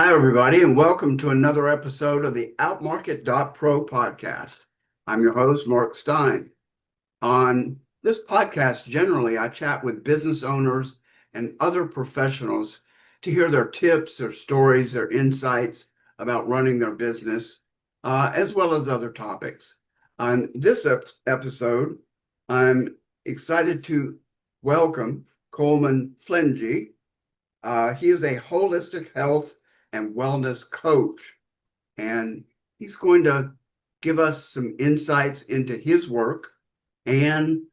Hi, everybody, and welcome to another episode of the OutMarket.Pro podcast. I'm your host, Mark Stein. On this podcast, generally, I chat with business owners and other professionals to hear their tips, their stories, their insights about running their business, as well as other topics. On this episode, I'm excited to welcome Coleman Flentge. He is a holistic health and wellness coach, and he's going to give us some insights into his work and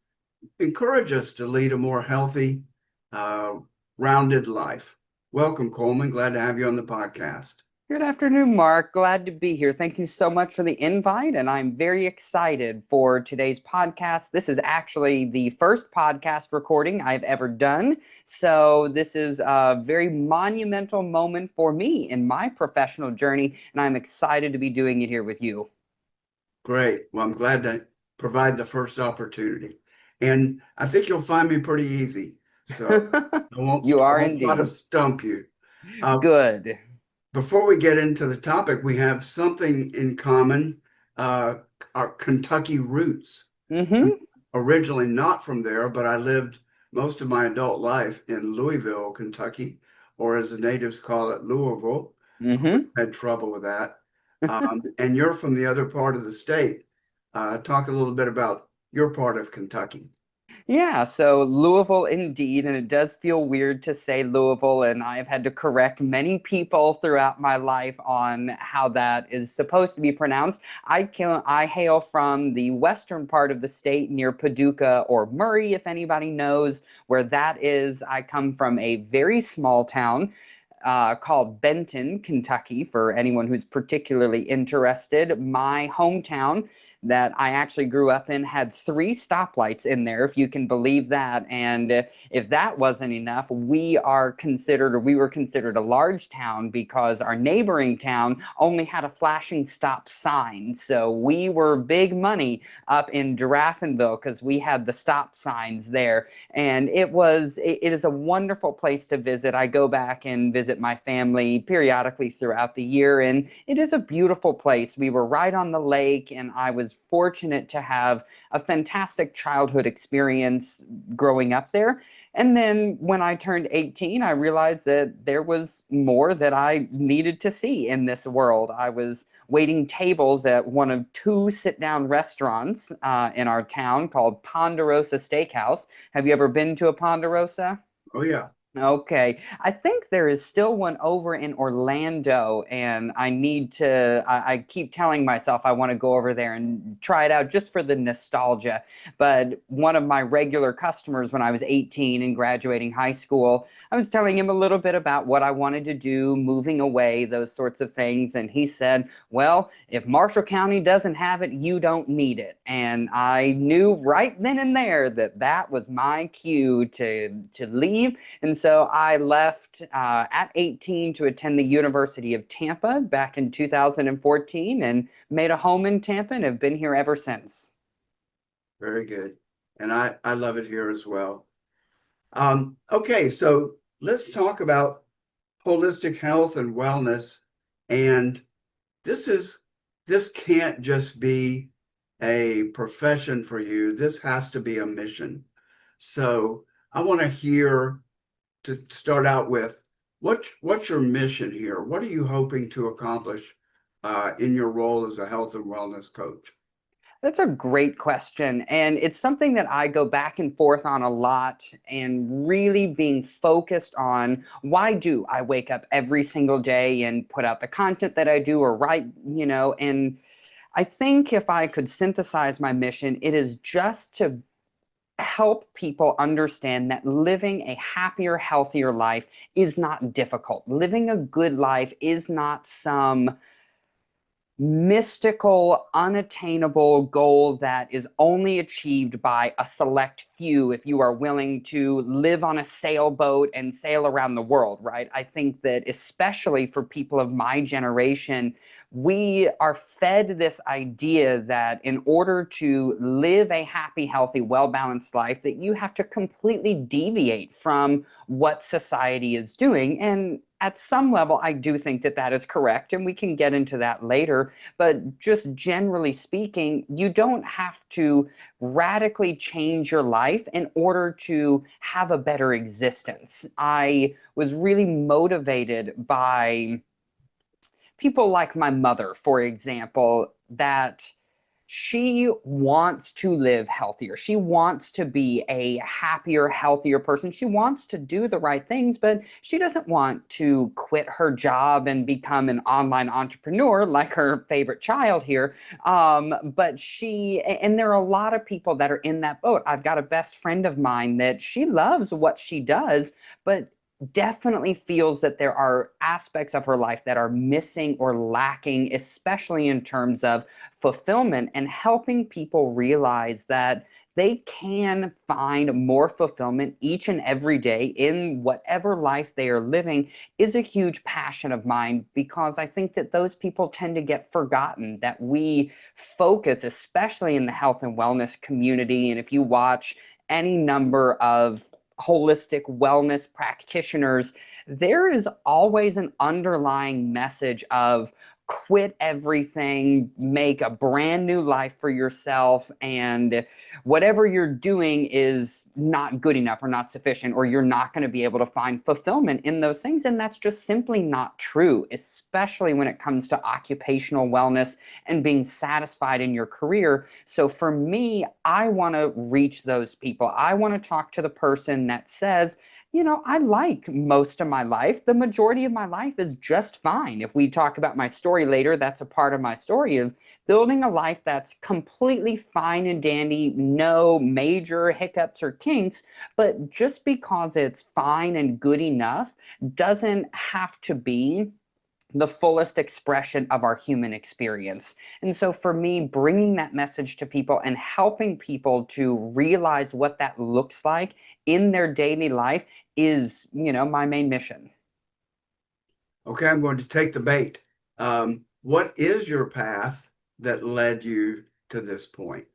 encourage us to lead a more healthy, uh, rounded life. Welcome, Coleman. Glad to have you on the podcast. Good afternoon, Mark. Glad to be here. Thank you so much for the invite, and I'm very excited for today's podcast. This is actually the first podcast recording I've ever done, so this is a very monumental moment for me in my professional journey, and I'm excited to be doing it here with you. Great. Well, I'm glad to provide the first opportunity. And I think you'll find me pretty easy. So You I are won't try to indeed. stump you. Uh, Good. Before we get into the topic, we have something in common, uh, our Kentucky roots. I'm Mm-hmm. originally not from there, but I lived most of my adult life in Louisville, Kentucky, or as the natives call it, Louisville. Mm-hmm. Always had trouble with that. And you're from the other part of the state. Talk a little bit about your part of Kentucky. Yeah, so Louisville indeed, and it does feel weird to say Louisville, and I've had to correct many people throughout my life on how that is supposed to be pronounced. I hail from the western part of the state near Paducah or Murray, if anybody knows where that is. I come from a very small town called Benton, Kentucky, for anyone who's particularly interested. My hometown that I actually grew up in had 3 stoplights in there, if you can believe that. And if that wasn't enough, we were considered a large town because our neighboring town only had a flashing stop sign. So we were big money up in Giraffenville because we had the stop signs there. And it is a wonderful place to visit. I go back and visit my family periodically throughout the year, and it is a beautiful place. We were right on the lake, and I was fortunate to have a fantastic childhood experience growing up there. And then when I turned 18, I realized that there was more that I needed to see in this world. I was waiting tables at one of 2 sit-down restaurants in our town called Ponderosa Steakhouse. Have you ever been to a Ponderosa? Oh, yeah. Okay. I think there is still one over in Orlando, and I keep telling myself I want to go over there and try it out just for the nostalgia. But one of my regular customers when I was 18 and graduating high school, I was telling him a little bit about what I wanted to do, moving away, those sorts of things. And he said, well, if Marshall County doesn't have it, you don't need it. And I knew right then and there that that was my cue to leave, and so I left at 18 to attend the University of Tampa back in 2014 and made a home in Tampa and have been here ever since. Very good. And I love it here as well. Okay, so let's talk about holistic health and wellness. And this is this can't just be a profession for you. This has to be a mission. So I want to hear to start out with what's your mission here? What are you hoping to accomplish in your role as a health and wellness coach? That's a great question. And it's something that I go back and forth on a lot, and really being focused on why do I wake up every single day and put out the content that I do or write. And I think if I could synthesize my mission, it is just to help people understand that living a happier, healthier life is not difficult. Living a good life is not some mystical, unattainable goal that is only achieved by a select few if you are willing to live on a sailboat and sail around the world, right? I think that especially for people of my generation, we are fed this idea that in order to live a happy, healthy, well-balanced life, that you have to completely deviate from what society is doing. And at some level, I do think that that is correct, and we can get into that later. But just generally speaking, you don't have to radically change your life in order to have a better existence. I was really motivated by people like my mother, for example, that she wants to live healthier. She wants to be a happier, healthier person. She wants to do the right things, but she doesn't want to quit her job and become an online entrepreneur like her favorite child here. And there are a lot of people that are in that boat. I've got a best friend of mine that she loves what she does, but definitely feels that there are aspects of her life that are missing or lacking, especially in terms of fulfillment, and helping people realize that they can find more fulfillment each and every day in whatever life they are living is a huge passion of mine, because I think that those people tend to get forgotten, that we focus, especially in the health and wellness community. And if you watch any number of holistic wellness practitioners, there is always an underlying message of quit everything, make a brand new life for yourself, and whatever you're doing is not good enough or not sufficient, or you're not going to be able to find fulfillment in those things. And that's just simply not true, especially when it comes to occupational wellness and being satisfied in your career. So for me, I want to reach those people. I want to talk to the person that says, you know, I like most of my life. The majority of my life is just fine. If we talk about my story later, that's a part of my story of building a life that's completely fine and dandy, no major hiccups or kinks. But just because it's fine and good enough doesn't have to be the fullest expression of our human experience. And so for me, bringing that message to people and helping people to realize what that looks like in their daily life is, my main mission. Okay, I'm going to take the bait. What is your path that led you to this point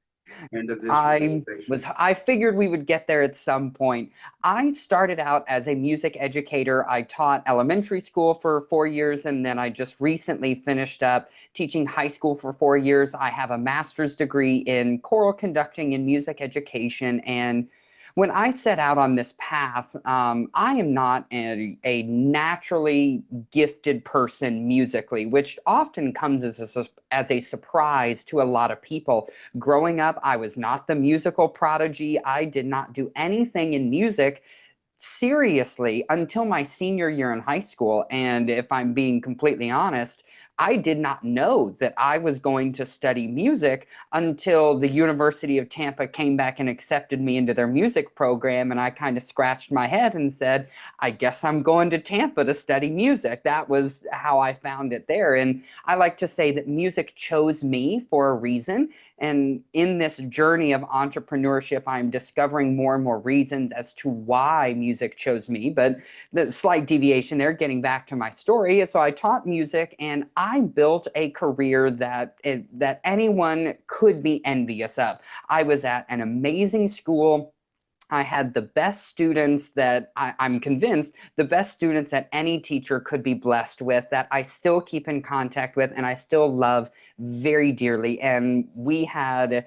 and to this realization? I figured we would get there at some point. I started out as a music educator. I taught elementary school for 4 years, and then I just recently finished up teaching high school for 4 years. I have a master's degree in choral conducting and music education. And when I set out on this path, I am not a naturally gifted person musically, which often comes as a surprise to a lot of people. Growing up, I was not the musical prodigy. I did not do anything in music seriously until my senior year in high school. And if I'm being completely honest, I did not know that I was going to study music until the University of Tampa came back and accepted me into their music program. And I kind of scratched my head and said, I guess I'm going to Tampa to study music. That was how I found it there. And I like to say that music chose me for a reason. And in this journey of entrepreneurship, I'm discovering more and more reasons as to why music chose me. But the slight deviation there, getting back to my story. So I taught music, and I built a career that anyone could be envious of. I was at an amazing school. I had the best students that I'm convinced the best students that any teacher could be blessed with, that I still keep in contact with and I still love very dearly. And we had,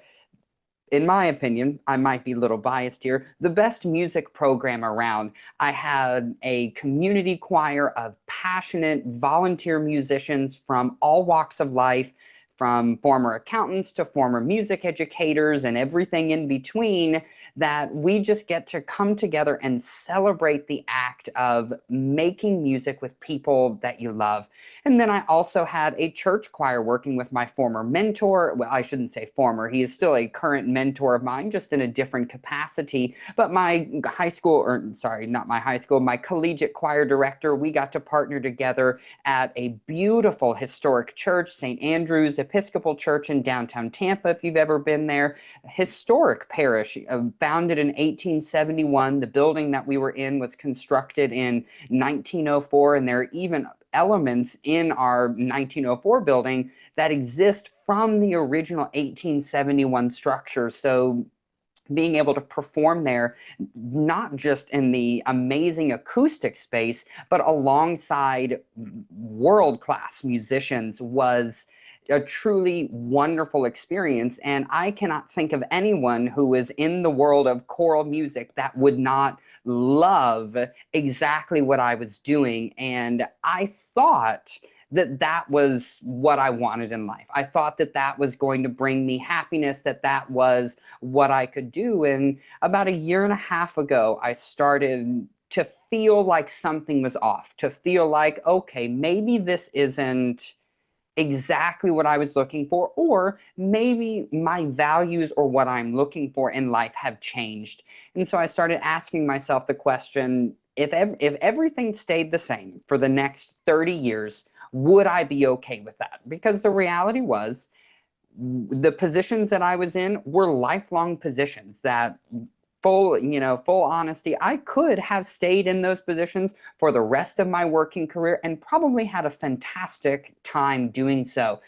in my opinion, I might be a little biased here, the best music program around. I had a community choir of passionate volunteer musicians from all walks of life, from former accountants to former music educators and everything in between, that we just get to come together and celebrate the act of making music with people that you love. And then I also had a church choir working with my former mentor. Well, I shouldn't say former, he is still a current mentor of mine, just in a different capacity. But my high school, or sorry, not my high school, my collegiate choir director, we got to partner together at a beautiful historic church, St. Andrew's. Episcopal Church in downtown Tampa, if you've ever been there. Historic parish, founded in 1871. The building that we were in was constructed in 1904, and there are even elements in our 1904 building that exist from the original 1871 structure. So being able to perform there, not just in the amazing acoustic space, but alongside world-class musicians, was a truly wonderful experience. And I cannot think of anyone who is in the world of choral music that would not love exactly what I was doing. And I thought that that was what I wanted in life. I thought that that was going to bring me happiness, that that was what I could do. And about a year and a half ago, I started to feel like something was off, to feel like, okay, maybe this isn't exactly what I was looking for, or maybe my values or what I'm looking for in life have changed. And so I started asking myself the question, if everything stayed the same for the next 30 years, would I be okay with that? Because the reality was, the positions that I was in were lifelong positions that, full honesty, I could have stayed in those positions for the rest of my working career and probably had a fantastic time doing so.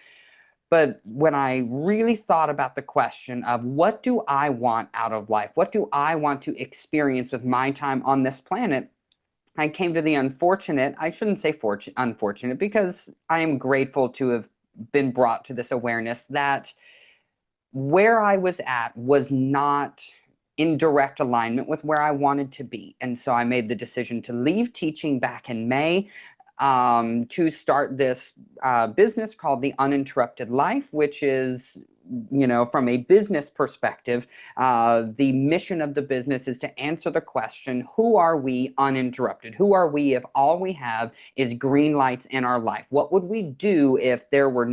But when I really thought about the question of what do I want out of life? What do I want to experience with my time on this planet? I came to the unfortunate, I shouldn't say unfortunate, because I am grateful to have been brought to this awareness that where I was at was not in direct alignment with where I wanted to be. And so I made the decision to leave teaching back in May, to start this business called the Uninterrupted Life, which is, from a business perspective, the mission of the business is to answer the question, who are we uninterrupted? Who are we if all we have is green lights in our life? What would we do if there were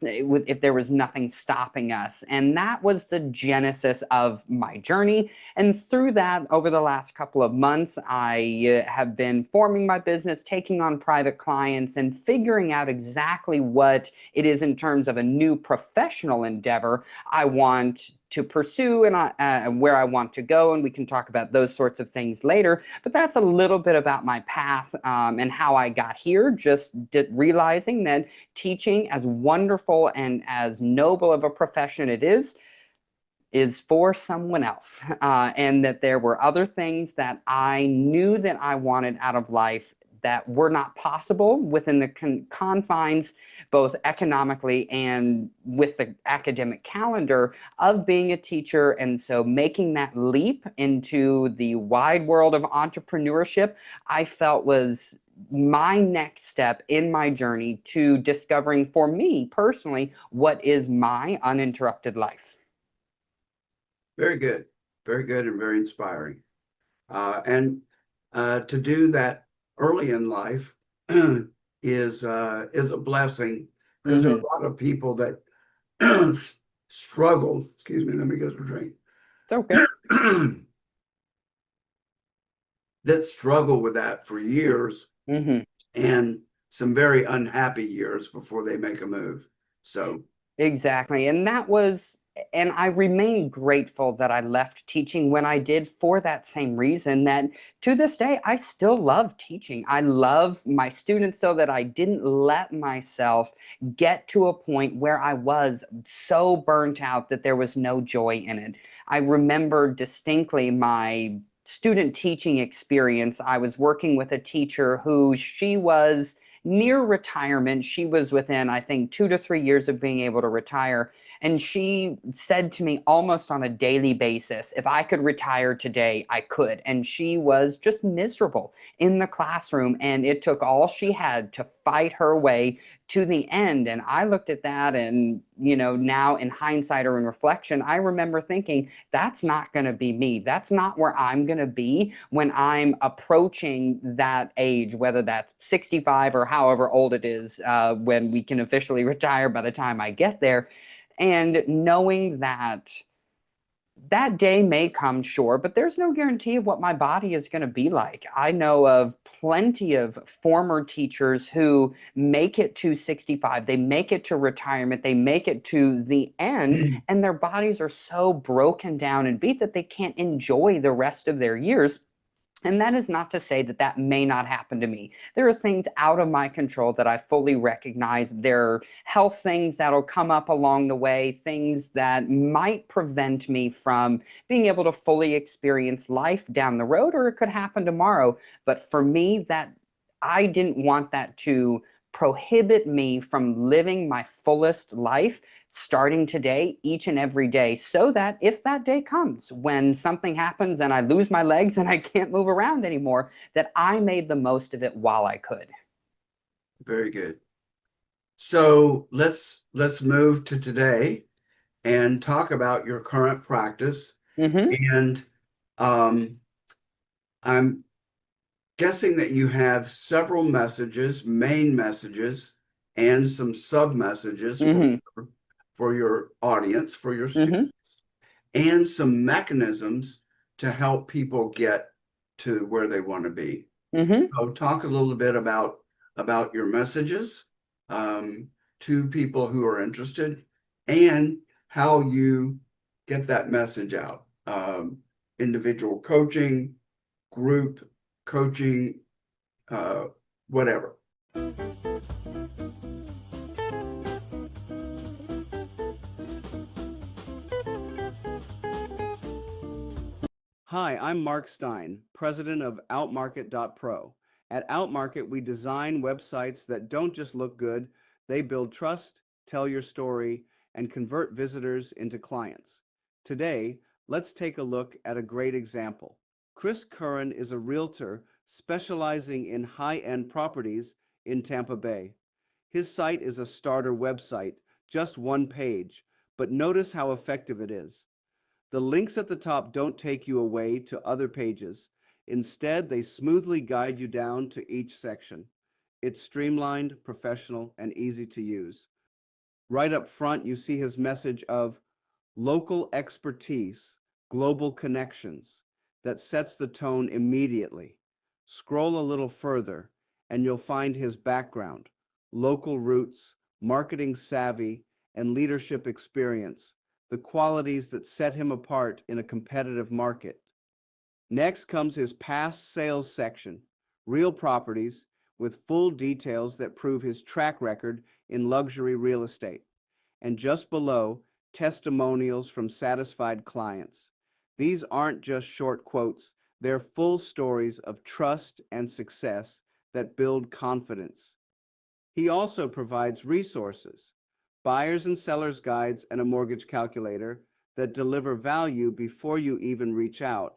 if there was nothing stopping us? And that was the genesis of my journey. And through that, over the last couple of months, I have been forming my business, taking on private clients, and figuring out exactly what it is in terms of a new professional endeavor I want to pursue, and where I want to go. And we can talk about those sorts of things later. But that's a little bit about my path, and how I got here, just realizing that teaching, as wonderful and as noble of a profession it is for someone else, and that there were other things that I knew that I wanted out of life that were not possible within the confines, both economically and with the academic calendar of being a teacher. And so making that leap into the wide world of entrepreneurship, I felt was my next step in my journey to discovering, for me personally, what is my uninterrupted life. Very good. Very good and very inspiring. And to do that early in life is a blessing, because there are Mm-hmm. a lot of people that struggle. Excuse me, let me get a drink. It's okay. That struggle with that for years, Mm-hmm. and some very unhappy years before they make a move. So, Exactly. And I remain grateful that I left teaching when I did, for that same reason, that to this day, I still love teaching. I love my students, so that I didn't let myself get to a point where I was so burnt out that there was no joy in it. I remember distinctly my student teaching experience. I was working with a teacher who, she was near retirement. She was within, I think, 2 to 3 years of being able to retire. And she said to me almost on a daily basis, if I could retire today, I could. And she was just miserable in the classroom. And it took all she had to fight her way to the end. And I looked at that, and, now in hindsight or in reflection, I remember thinking, that's not going to be me. That's not where I'm going to be when I'm approaching that age, whether that's 65 or however old it is, when we can officially retire by the time I get there. And knowing that that day may come, sure, but there's no guarantee of what my body is going to be like. I know of plenty of former teachers who make it to 65, they make it to retirement, they make it to the end, and their bodies are so broken down and beat that they can't enjoy the rest of their years. And that is not to say that that may not happen to me. There are things out of my control that I fully recognize. There are health things that'll come up along the way, things that might prevent me from being able to fully experience life down the road, or it could happen tomorrow. But for me, that I didn't want that to prohibit me from living my fullest life starting today, each and every day, so that if that day comes when something happens and I lose my legs and I can't move around anymore, that I made the most of it while I could. Very good. So let's move to today and talk about your current practice. Mm-hmm. And I'm guessing that you have several messages, main messages, and some sub messages Mm-hmm. for your audience, for your Mm-hmm. students, and some mechanisms to help people get to where they want to be. Mm-hmm. So talk a little bit about your messages to people who are interested and how you get that message out. Individual coaching, group coaching, uh, whatever. Hi, I'm Mark Stein, president of OutMarket.Pro. At OutMarket, we design websites that don't just look good, they build trust, tell your story, and convert visitors into clients. Today, let's take a look at a great example. Chris Curran is a realtor specializing in high-end properties in Tampa Bay. His site is a starter website, just one page, but notice how effective it is. The links at the top don't take you away to other pages. Instead, they smoothly guide you down to each section. It's streamlined, professional, and easy to use. Right up front, you see his message of local expertise, global connections that sets the tone immediately. Scroll a little further, and you'll find his background, local roots, marketing savvy, and leadership experience, the qualities that set him apart in a competitive market. Next comes his past sales section, real properties with full details that prove his track record in luxury real estate. And just below, testimonials from satisfied clients. These aren't just short quotes, they're full stories of trust and success that build confidence. He also provides resources, buyers and sellers guides, and a mortgage calculator that deliver value before you even reach out.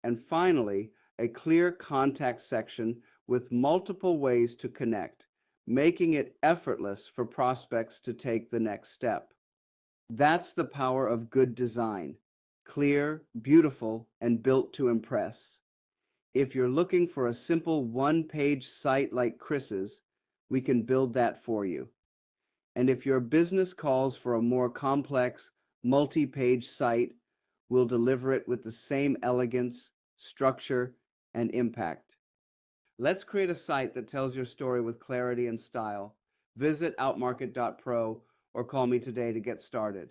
And finally, a clear contact section with multiple ways to connect, making it effortless for prospects to take the next step. That's the power of good design. Clear, beautiful, and built to impress. If you're looking for a simple one-page site like Chris's, we can build that for you. And if your business calls for a more complex, multi-page site, we'll deliver it with the same elegance, structure, and impact. Let's create a site that tells your story with clarity and style. Visit OutMarket.Pro or call me today to get started.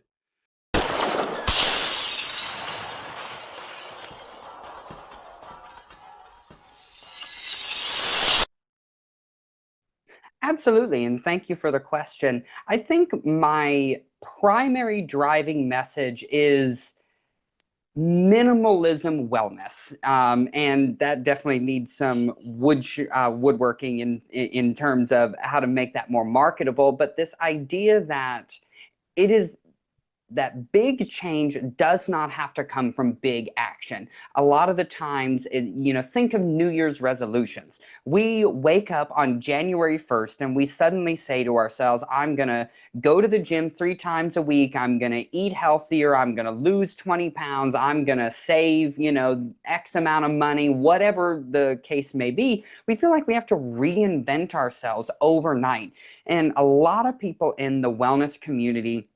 Absolutely. And thank you for the question. I think my primary driving message is minimalism wellness, and that definitely needs some woodworking in terms of how to make that more marketable. But this idea that it is that big change does not have to come from big action. A lot of the times, think of New Year's resolutions. We wake up on January 1st and we suddenly say to ourselves, I'm going to go to the gym 3 times a week. I'm going to eat healthier. I'm going to lose 20 pounds. I'm going to save, X amount of money, whatever the case may be. We feel like we have to reinvent ourselves overnight. And a lot of people in the wellness community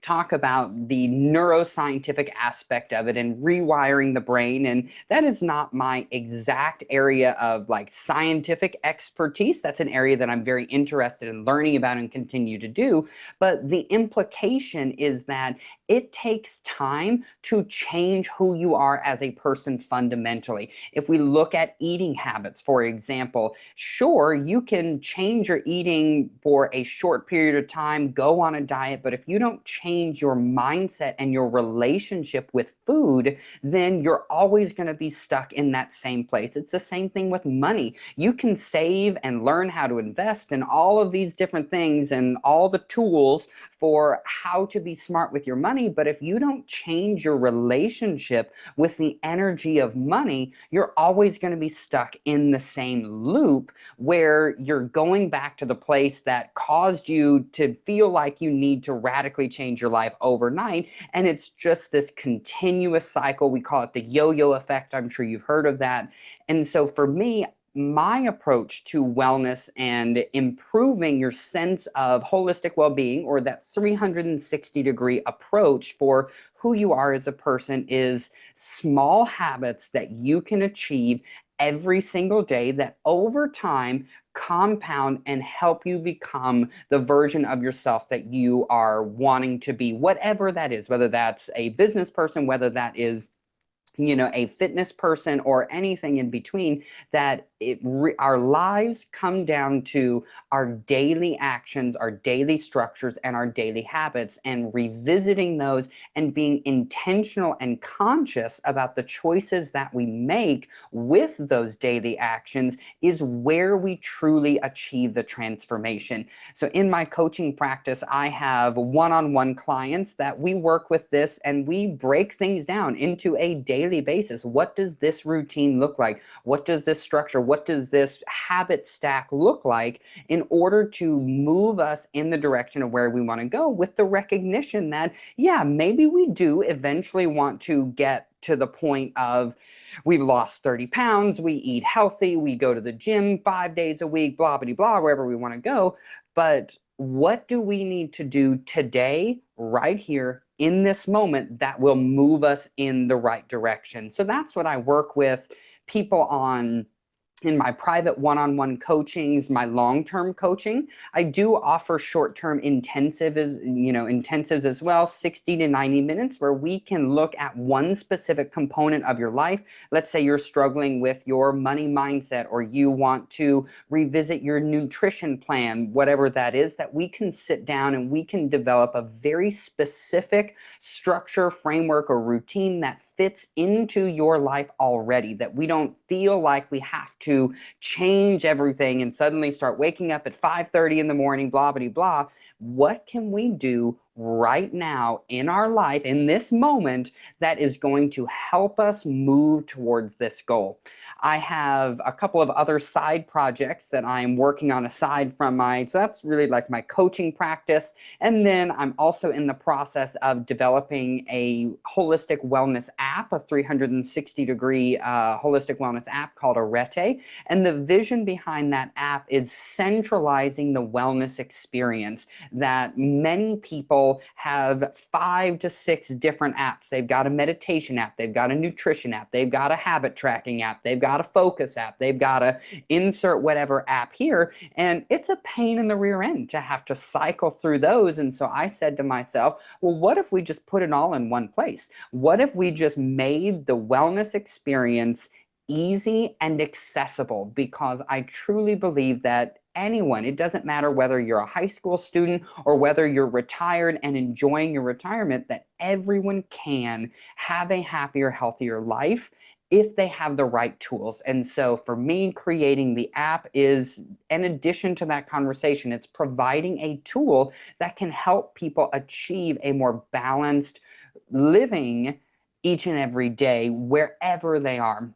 talk about the neuroscientific aspect of it and rewiring the brain. And that is not my exact area of like scientific expertise. That's an area that I'm very interested in learning about and continue to do. But the implication is that it takes time to change who you are as a person fundamentally. If we look at eating habits, for example, sure, you can change your eating for a short period of time, go on a diet, but if you don't change your mindset and your relationship with food, then you're always going to be stuck in that same place. It's the same thing with money. You can save and learn how to invest and all of these different things and all the tools for how to be smart with your money, but if you don't change your relationship with the energy of money, you're always going to be stuck in the same loop where you're going back to the place that caused you to feel like you need to radically change your life overnight. And it's just this continuous cycle. We call it the yo-yo effect. I'm sure you've heard of that. And so for me, my approach to wellness and improving your sense of holistic well-being, or that 360-degree approach for who you are as a person, is small habits that you can achieve every single day that over time compound and help you become the version of yourself that you are wanting to be, whatever that is, whether that's a business person, whether that is a fitness person or anything in between. That our lives come down to our daily actions, our daily structures, and our daily habits, and revisiting those and being intentional and conscious about the choices that we make with those daily actions is where we truly achieve the transformation. So in my coaching practice, I have one-on-one clients that we work with this, and we break things down into a daily basis. What does this routine look like? What does this structure, what does this habit stack look like in order to move us in the direction of where we want to go, with the recognition that, yeah, maybe we do eventually want to get to the point of we've lost 30 pounds, we eat healthy, we go to the gym 5 days a week, blah, blah, blah, wherever we want to go. But what do we need to do today, right here, in this moment, that will move us in the right direction? So that's what I work with people on in my private one-on-one coachings, my long-term coaching. I do offer short-term intensives as well, 60 to 90 minutes, where we can look at one specific component of your life. Let's say you're struggling with your money mindset, or you want to revisit your nutrition plan, whatever that is, that we can sit down and we can develop a very specific structure, framework, or routine that fits into your life already, that we don't feel like we have to change everything and suddenly start waking up at 5:30 in the morning, blah, blah, blah. What can we do right now in our life, in this moment, that is going to help us move towards this goal? I have a couple of other side projects that I'm working on aside from so that's really like my coaching practice. And then I'm also in the process of developing a holistic wellness app, a 360-degree holistic wellness app called Arete. And the vision behind that app is centralizing the wellness experience. That many people have 5 to 6 different apps. They've got a meditation app, they've got a nutrition app, they've got a habit tracking app, they've got a focus app, they've got to insert whatever app here. And it's a pain in the rear end to have to cycle through those. And so I said to myself, well, what if we just put it all in one place? What if we just made the wellness experience easy and accessible? Because I truly believe that anyone, it doesn't matter whether you're a high school student or whether you're retired and enjoying your retirement, that everyone can have a happier, healthier life if they have the right tools. And so for me, creating the app is an addition to that conversation. It's providing a tool that can help people achieve a more balanced living each and every day, wherever they are.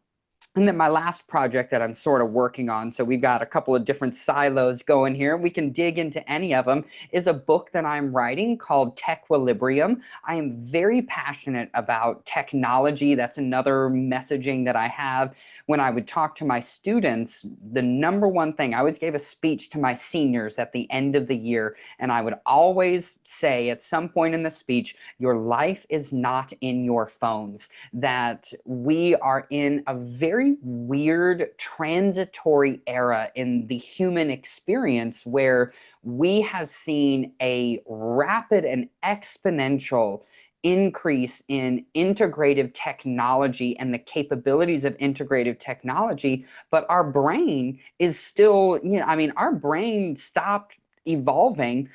And then my last project that I'm sort of working on, so we've got a couple of different silos going here. We can dig into any of them, is a book that I'm writing called Techquilibrium. I am very passionate about technology. That's another messaging that I have when I would talk to my students. The number one thing, I always gave a speech to my seniors at the end of the year, and I would always say at some point in the speech, your life is not in your phones, that we are in a very weird transitory era in the human experience where we have seen a rapid and exponential increase in integrative technology and the capabilities of integrative technology, but our brain is still, I mean, our brain stopped evolving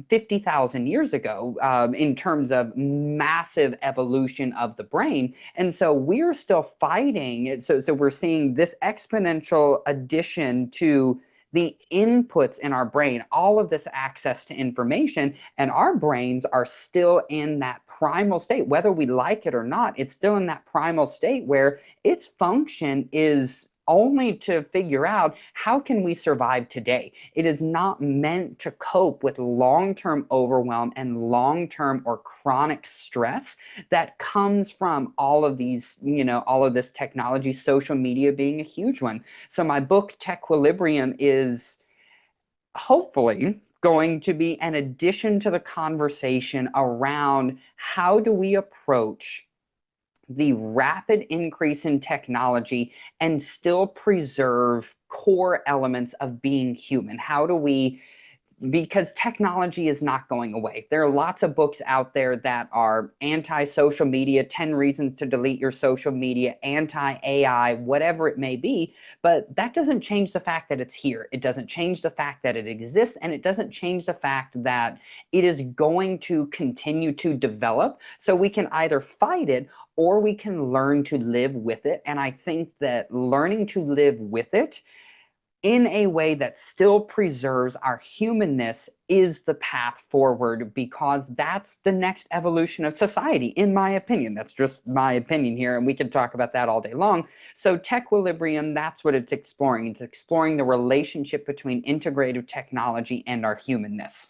50,000 years ago in terms of massive evolution of the brain. And so we're still fighting. So we're seeing this exponential addition to the inputs in our brain, all of this access to information, and our brains are still in that primal state. Whether we like it or not, it's still in that primal state where its function is only to figure out how can we survive today. It is not meant to cope with long-term overwhelm and long-term or chronic stress that comes from all of these, all of this technology, social media being a huge one. So my book, Techquilibrium, is hopefully going to be an addition to the conversation around how do we approach the rapid increase in technology and still preserve core elements of being human? How do we, because technology is not going away. There are lots of books out there that are anti-social media, 10 reasons to delete your social media, anti-AI, whatever it may be, but that doesn't change the fact that it's here. It doesn't change the fact that it exists, and it doesn't change the fact that it is going to continue to develop. So we can either fight it or we can learn to live with it. And I think that learning to live with it in a way that still preserves our humanness is the path forward, because that's the next evolution of society, in my opinion. That's just my opinion here, and we can talk about that all day long. So Techquilibrium, that's what it's exploring. It's exploring the relationship between integrative technology and our humanness.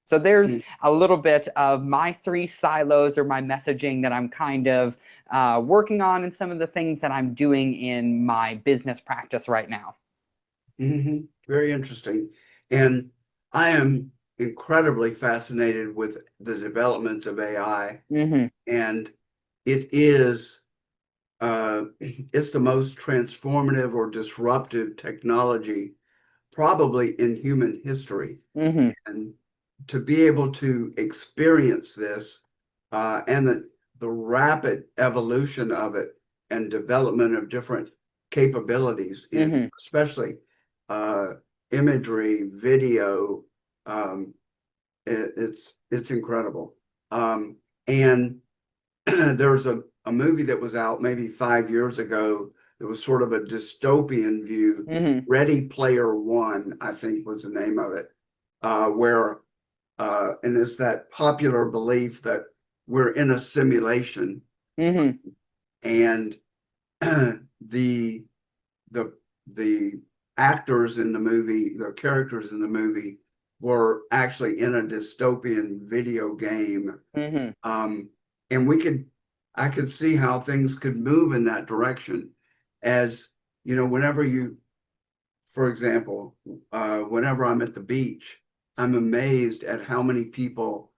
So there's a little bit of my 3 silos or my messaging that I'm kind of working on, and some of the things that I'm doing in my business practice right now. Very interesting. And I am incredibly fascinated with the developments of AI. And it is it's the most transformative or disruptive technology probably in human history. And to be able to experience this and the rapid evolution of it and development of different capabilities in especially imagery, video, um, it's incredible. And there's a movie that was out maybe 5 years ago that was sort of a dystopian view. Ready Player One, I think was the name of it, where and it's that popular belief that we're in a simulation, and the the the actors in the movie, the characters in the movie, were actually in a dystopian video game. And I could see how things could move in that direction. As whenever for example, whenever I'm at the beach, I'm amazed at how many people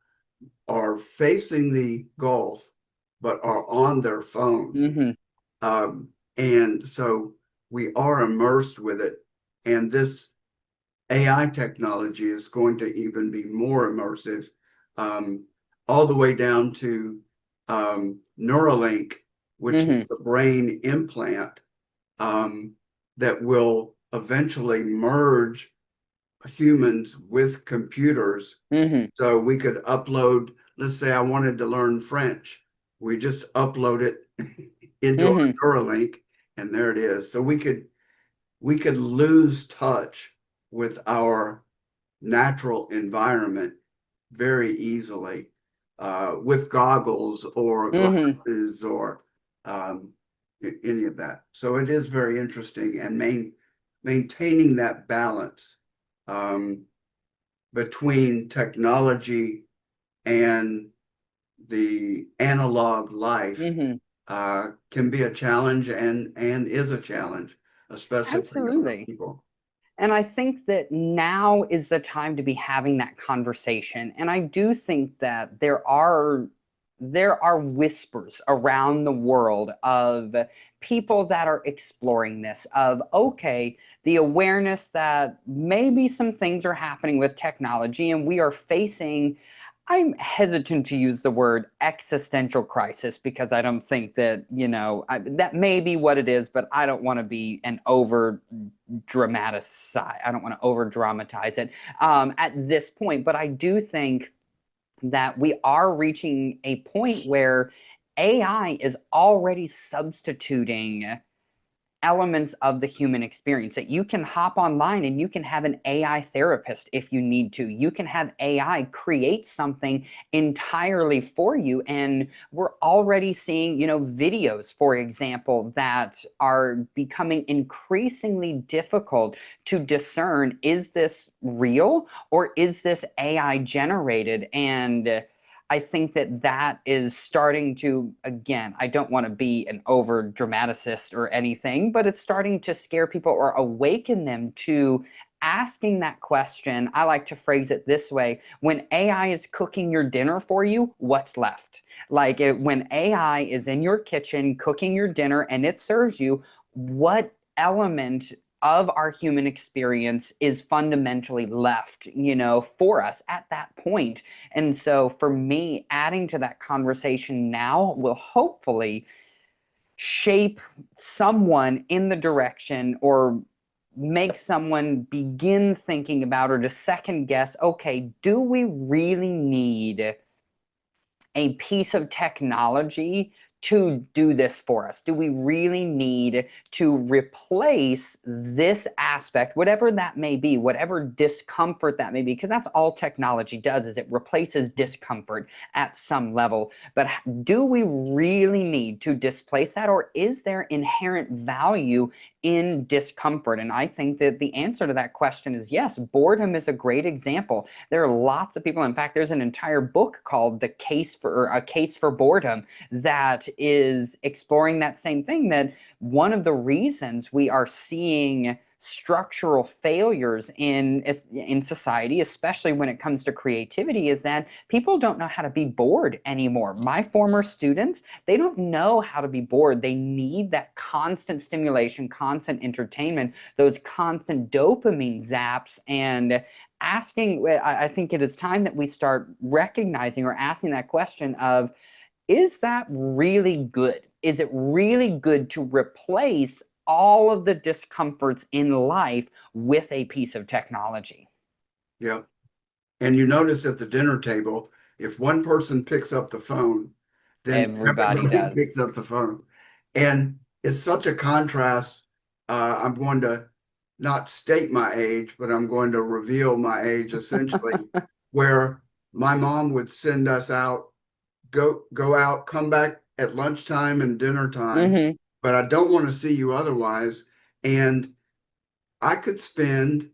are facing the Gulf, but are on their phone. And so we are immersed with it. And this AI technology is going to even be more immersive, all the way down to Neuralink, which is the brain implant that will eventually merge humans with computers. So we could upload, let's say I wanted to learn French, we just upload it into our Neuralink, and there it is. So we could lose touch with our natural environment very easily with goggles or glasses or any of that. So it is very interesting, and maintaining that balance um, between technology and the analog life Hmm. can be a challenge, and is a challenge, especially for younger Absolutely. people. And I think that now is the time to be having that conversation. And I do think that there are whispers around the world of people that are exploring this, of okay, the awareness that maybe some things are happening with technology and we are facing, I'm hesitant to use the word existential crisis because I don't think that, that may be what it is, but I don't want to be an over dramatize. I don't want to over dramatize it at this point, but I do think that we are reaching a point where AI is already substituting elements of the human experience, that you can hop online and you can have an AI therapist if you need to. You can have AI create something entirely for you. And we're already seeing, videos, for example, that are becoming increasingly difficult to discern, is this real or is this AI generated? And I think that that is starting to, again, I don't want to be an over dramaticist or anything, but it's starting to scare people or awaken them to asking that question. I like to phrase it this way: when AI is cooking your dinner for you, what's left? When AI is in your kitchen cooking your dinner and it serves you, what element of our human experience is fundamentally left, for us at that point? And so for me, adding to that conversation now will hopefully shape someone in the direction, or make someone begin thinking about, or to second guess, okay, do we really need a piece of technology to do this for us? Do we really need to replace this aspect, whatever that may be, whatever discomfort that may be? Because that's all technology does, is it replaces discomfort at some level. But do we really need to displace that, or is there inherent value in discomfort? And I think that the answer to that question is yes. Boredom is a great example. There are lots of people. In fact, there's an entire book called "The Case for A Case for Boredom" that is exploring that same thing. That one of the reasons we are seeing structural failures in society, especially when it comes to creativity, is that people don't know how to be bored anymore. My former students, they don't know how to be bored. They need that constant stimulation, constant entertainment, those constant dopamine zaps. And I think it is time that we start recognizing or asking that question of, is that really good? Is it really good to replace all of the discomforts in life with a piece of technology? Yeah. And you notice at the dinner table, if one person picks up the phone, then Everybody everybody does. picks up the phone. And it's such a contrast. I'm going to not state my age, but I'm going to reveal my age essentially, where my mom would send us out, go out, come back at lunchtime and dinner time, Hmm. but I don't want to see you otherwise. And I could spend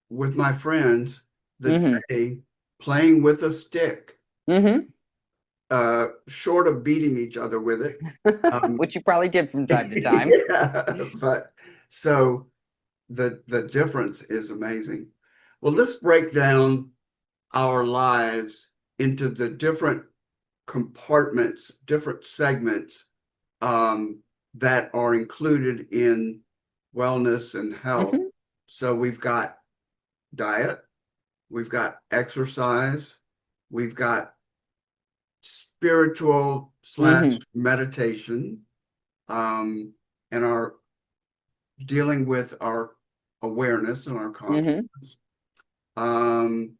with my friends the Hmm. day playing with a stick, Hmm. short of beating each other with it. Which you probably did from time to time. Yeah, but so the difference is amazing. Well, let's break down our lives into the different compartments, different segments um, that are included in wellness and health. Hmm. So we've got diet, we've got exercise, we've got spiritual slash Hmm. meditation, and our dealing with our awareness and our Hmm. consciousness. Um,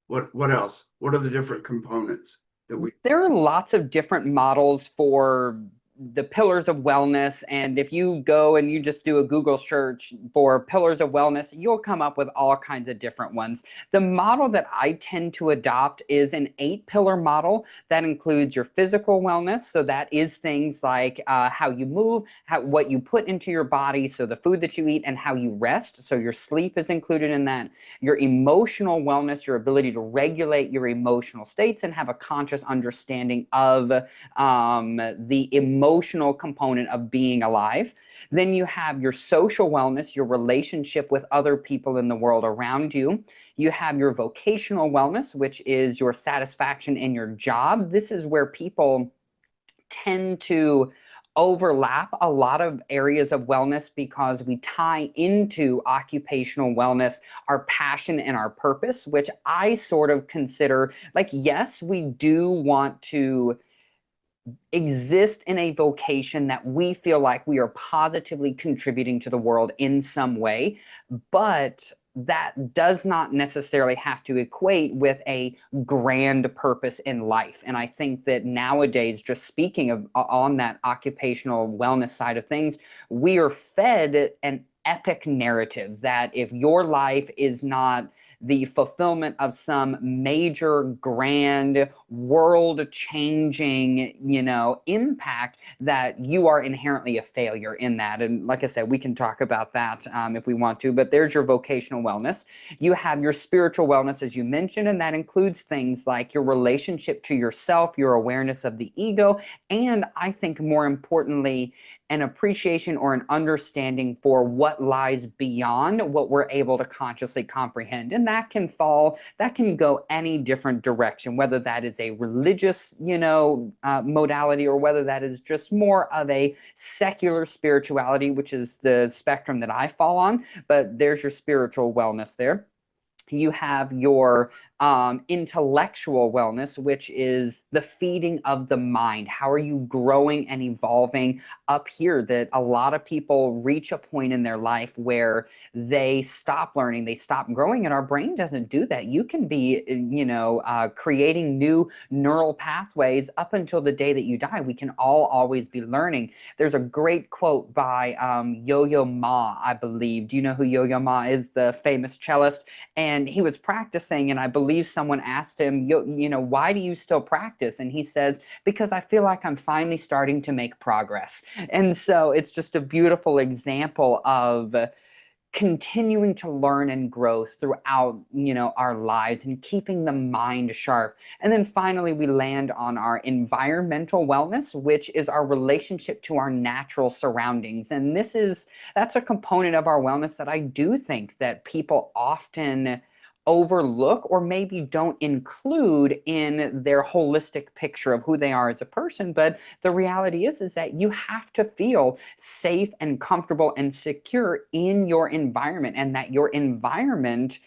what else? What are the different components that we? There are lots of different models for the pillars of wellness. And if you go and you just do a Google search for pillars of wellness, you'll come up with all kinds of different ones. The model that I tend to adopt is an 8-pillar model that includes your physical wellness. So that is things like how you move, what you put into your body, so the food that you eat, and how you rest. So your sleep is included in that. Your emotional wellness, your ability to regulate your emotional states and have a conscious understanding of the emotional component of being alive. Then you have your social wellness, your relationship with other people in the world around you. You have your vocational wellness, which is your satisfaction in your job. This is where people tend to overlap a lot of areas of wellness because we tie into occupational wellness our passion and our purpose, which I sort of consider like, yes, we do want to exist in a vocation that we feel like we are positively contributing to the world in some way, but that does not necessarily have to equate with a grand purpose in life. And I think that nowadays, just speaking of on that occupational wellness side of things, we are fed an epic narrative that if your life is not the fulfillment of some major, grand, world-changing, impact, that you are inherently a failure in that. And like I said, we can talk about that if we want to, but there's your vocational wellness. You have your spiritual wellness, as you mentioned, and that includes things like your relationship to yourself, your awareness of the ego, and I think more importantly, an appreciation or an understanding for what lies beyond what we're able to consciously comprehend. And that can go any different direction, whether that is a religious, modality, or whether that is just more of a secular spirituality, which is the spectrum that I fall on. But there's your spiritual wellness there. You have your intellectual wellness, which is the feeding of the mind. How are you growing and evolving up here? That a lot of people reach a point in their life where they stop learning, they stop growing, and our brain doesn't do that. You can be, creating new neural pathways up until the day that you die. We can all always be learning. There's a great quote by Yo-Yo Ma, I believe. Do you know who Yo-Yo Ma is? The famous cellist. And he was practicing, and I believe someone asked him, why do you still practice? And he says, because I feel like I'm finally starting to make progress. And so it's just a beautiful example of continuing to learn and grow throughout, our lives, and keeping the mind sharp. And then finally, we land on our environmental wellness, which is our relationship to our natural surroundings. And that's a component of our wellness that I do think that people often overlook or maybe don't include in their holistic picture of who they are as a person. But the reality is that you have to feel safe and comfortable and secure in your environment, and that your environment,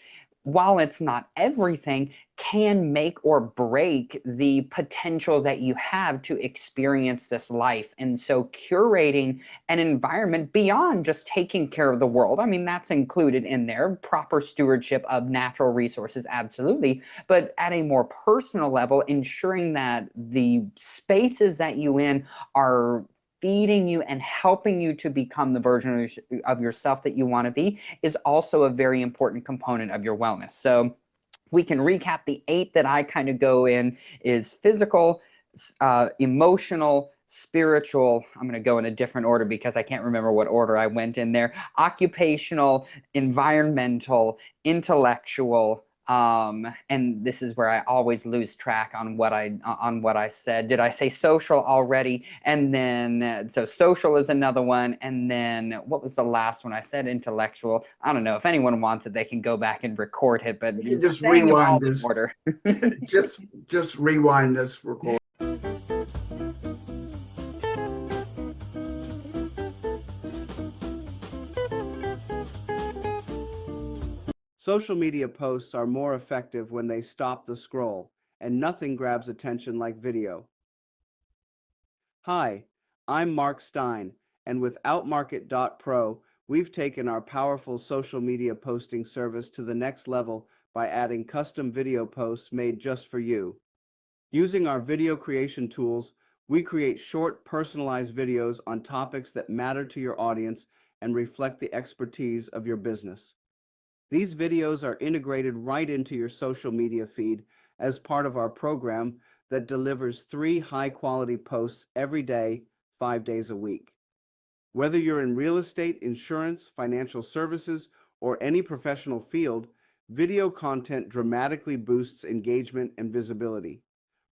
while it's not everything, can make or break the potential that you have to experience this life. And so curating an environment beyond just taking care of the world, I mean, that's included in there, proper stewardship of natural resources, absolutely, but at a more personal level, ensuring that the spaces that you in are feeding you and helping you to become the version of yourself that you want to be is also a very important component of your wellness. So we can recap the 8 that I kind of go in is physical, emotional, spiritual. I'm going to go in a different order because I can't remember what order I went in there. Occupational, environmental, intellectual, and this is where I always lose track on what I said. Did I say social already? And then so social is another one. And then what was the last one? I said intellectual. I don't know. If anyone wants it, they can go back and record it. But You just saying them all rewind in this. order. Just rewind this record. Social media posts are more effective when they stop the scroll, and nothing grabs attention like video. Hi, I'm Mark Stein, and with OutMarket.Pro, we've taken our powerful social media posting service to the next level by adding custom video posts made just for you. Using our video creation tools, We create short, personalized videos on topics that matter to your audience and reflect the expertise of your business. These videos are integrated right into your social media feed as part of our program that delivers 3 high-quality posts every day, 5 days a week. Whether you're in real estate, insurance, financial services, or any professional field, video content dramatically boosts engagement and visibility.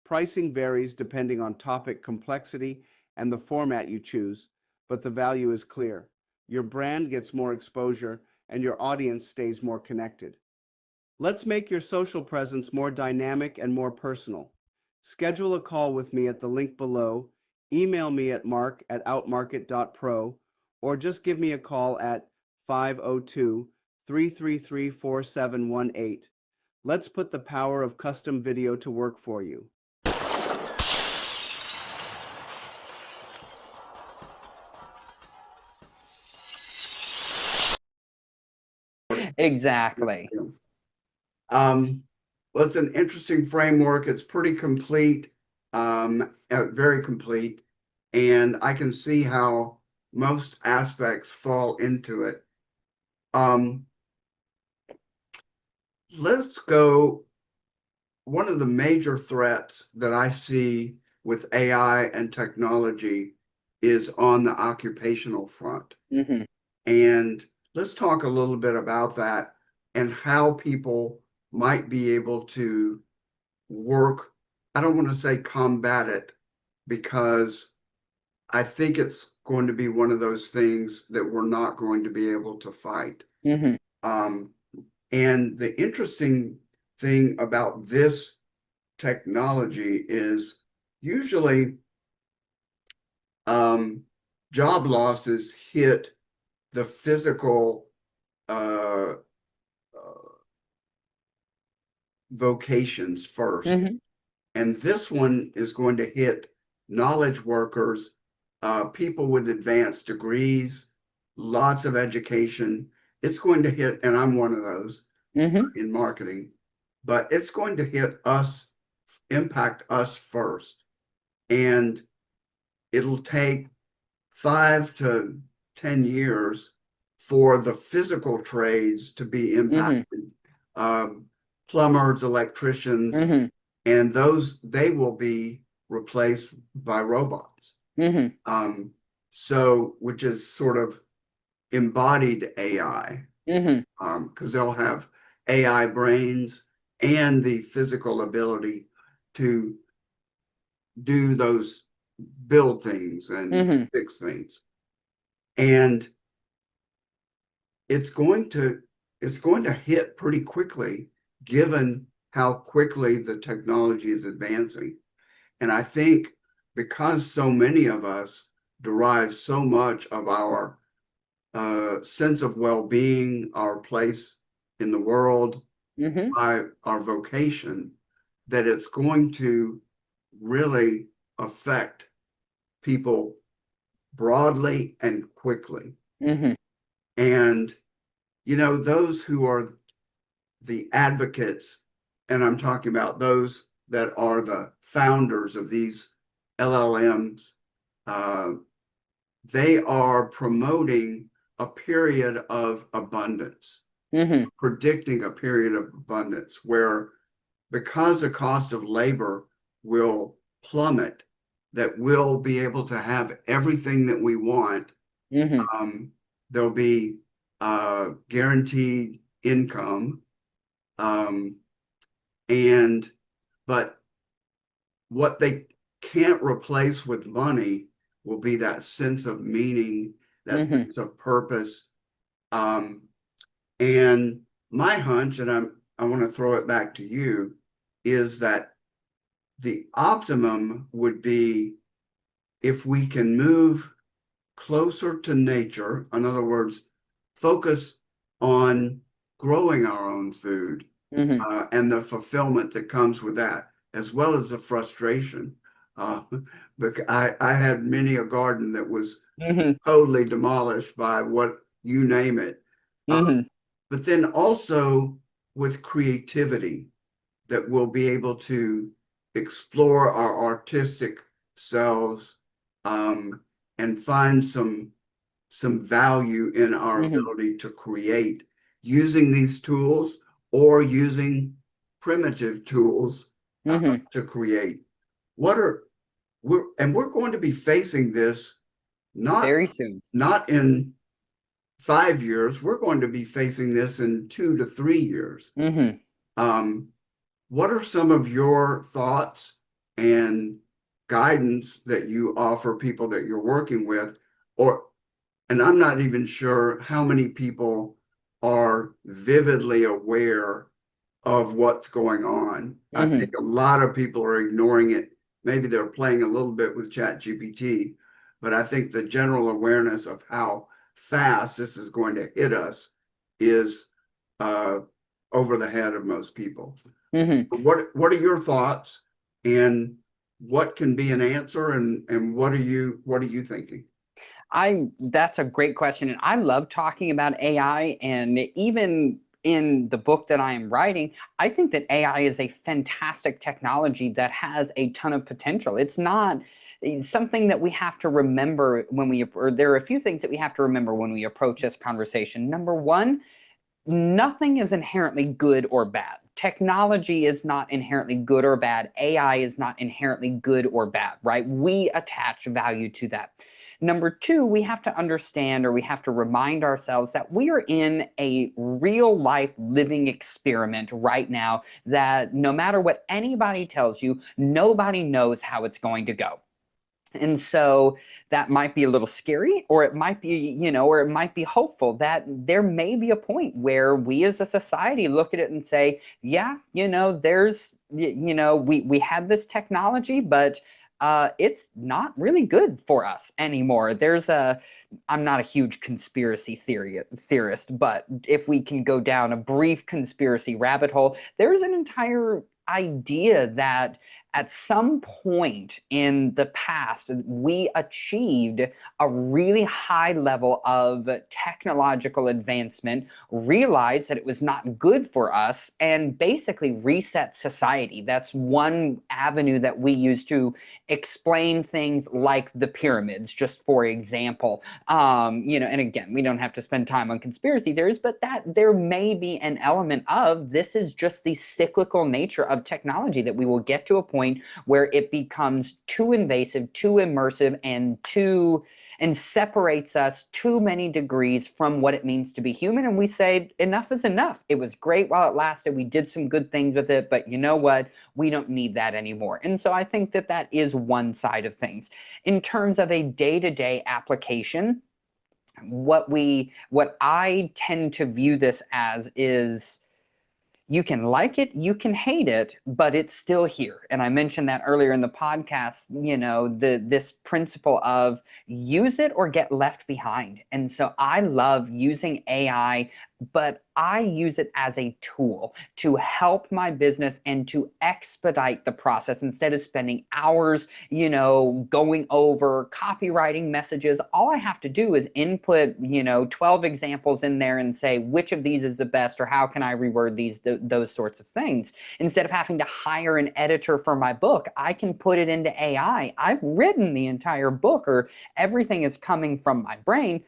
Pricing varies depending on topic complexity and the format you choose, but the value is clear. Your brand gets more exposure and your audience stays more connected. Let's make your social presence more dynamic and more personal. Schedule a call with me at the link below, email me at mark@outmarket.pro, or just give me a call at 502-333-4718. Let's put the power of custom video to work for you. Exactly. Well, it's an interesting framework. It's pretty complete, very complete, and I can see how most aspects fall into it. Let's go. One of the major threats that I see with AI and technology is on the occupational front. Mm-hmm. And let's talk a little bit about that and how people might be able to work. I don't want to say combat it because I think it's going to be one of those things that we're not going to be able to fight. Mm-hmm. Um, and the interesting thing about this technology is usually job losses hit the physical uh, vocations first. Mm-hmm. And this one is going to hit knowledge workers, people with advanced degrees, lots of education. It's going to hit, and I'm one of those Mm-hmm. in marketing, but it's going to hit us, impact us first. And it'll take 5 to 10 years for the physical trades to be Mm-hmm. impacted. Plumbers, electricians, Mm-hmm. and those they will be replaced by robots. Mm-hmm. So, which is sort of embodied AI, Mm-hmm. because they'll have AI brains and the physical ability to do those build things and Mm-hmm. fix things. And it's going to it's going to hit pretty quickly, given how quickly the technology is advancing. And I think because so many of us derive so much of our sense of well-being, our place in the world, Mm-hmm. by our vocation, that it's going to really affect people broadly and quickly. Mm-hmm. And, those who are the advocates, and I'm talking about those that are the founders of these LLMs, uh, they are promoting a period of abundance, Mm-hmm. predicting a period of abundance where, because the cost of labor will plummet, that we'll be able to have everything that we want. Mm-hmm. There'll be guaranteed income, um, and but what they can't replace with money will be that sense of meaning, that Mm-hmm. sense of purpose. Um, and my hunch, and I want to throw it back to you, is that the optimum would be if we can move closer to nature. In other words, focus on growing our own food, Mm-hmm. and the fulfillment that comes with that, as well as the frustration. Uh, because I had many a garden that was Mm-hmm. totally demolished by what you name it. Uh, Mm-hmm. but then also with creativity, that we'll be able to explore our artistic selves, and find some value in our Hmm. ability to create using these tools or using primitive tools Hmm. to create. What are we're going to be facing this not Very soon. not in 5 years. We're going to be facing this in 2 to 3 years. Hmm. Um, what are some of your thoughts and guidance that you offer people that you're working with? Or, and I'm not even sure how many people are vividly aware of what's going on. I Hmm. think a lot of people are ignoring it. Maybe they're playing a little bit with ChatGPT, but I think the general awareness of how fast this is going to hit us is uh, over the head of most people. Hmm. What are your thoughts, and what can be an answer, and what are you thinking? That's a great question. And I love talking about AI. And even in the book that I am writing, I think that AI is a fantastic technology that has a ton of potential. It's not something that we have to remember when or there are a few things that we have to remember when we approach this conversation. Number one, nothing is inherently good or bad. Technology is not inherently good or bad. AI is not inherently good or bad, right? We attach value to that. Number two, we have to understand, or we have to remind ourselves that we are in a real life living experiment right now that no matter what anybody tells you, nobody knows how it's going to go. And so that might be a little scary, or it might be, or it might be hopeful that there may be a point where we as a society look at it and say, yeah, we had this technology, but it's not really good for us anymore. I'm not a huge theorist, but if we can go down a brief conspiracy rabbit hole, there's an entire idea that at some point in the past, we achieved a really high level of technological advancement, realized that it was not good for us, and basically reset society. That's one avenue that we use to explain things like the pyramids, just for example. And again, we don't have to spend time on conspiracy theories, but that there may be an element of this is just the cyclical nature of technology, that we will get to a point where it becomes too invasive, too immersive, and separates us too many degrees from what it means to be human. And we say, enough is enough. It was great while it lasted. We did some good things with it, but you know what? We don't need that anymore. And so I think that that is one side of things. In terms of a day-to-day application, what I tend to view this as is, you can like it, you can hate it, but it's still here. And I mentioned that earlier in the podcast, this principle of use it or get left behind. And so I love using AI, but I use it as a tool to help my business and to expedite the process. Instead of spending hours, going over copywriting messages, all I have to do is input, 12 examples in there and say which of these is the best, or how can I reword those sorts of things. Instead of having to hire an editor for my book, I can put it into AI. I've written the entire book, or everything is coming from my brain,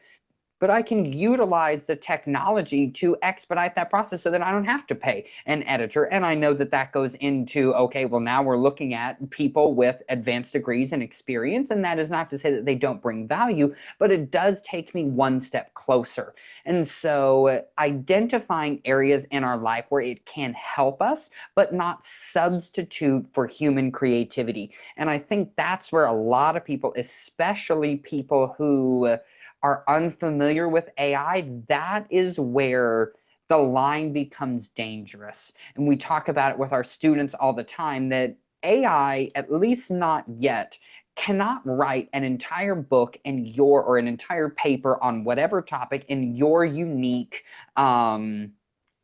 but I can utilize the technology to expedite that process so that I don't have to pay an editor. And I know that that goes into, okay, well, now we're looking at people with advanced degrees and experience. And that is not to say that they don't bring value, but it does take me one step closer. And so identifying areas in our life where it can help us, but not substitute for human creativity. And I think that's where a lot of people, especially people who are unfamiliar with AI, that is where the line becomes dangerous. And we talk about it with our students all the time that AI, at least not yet, cannot write an entire book or an entire paper on whatever topic in your unique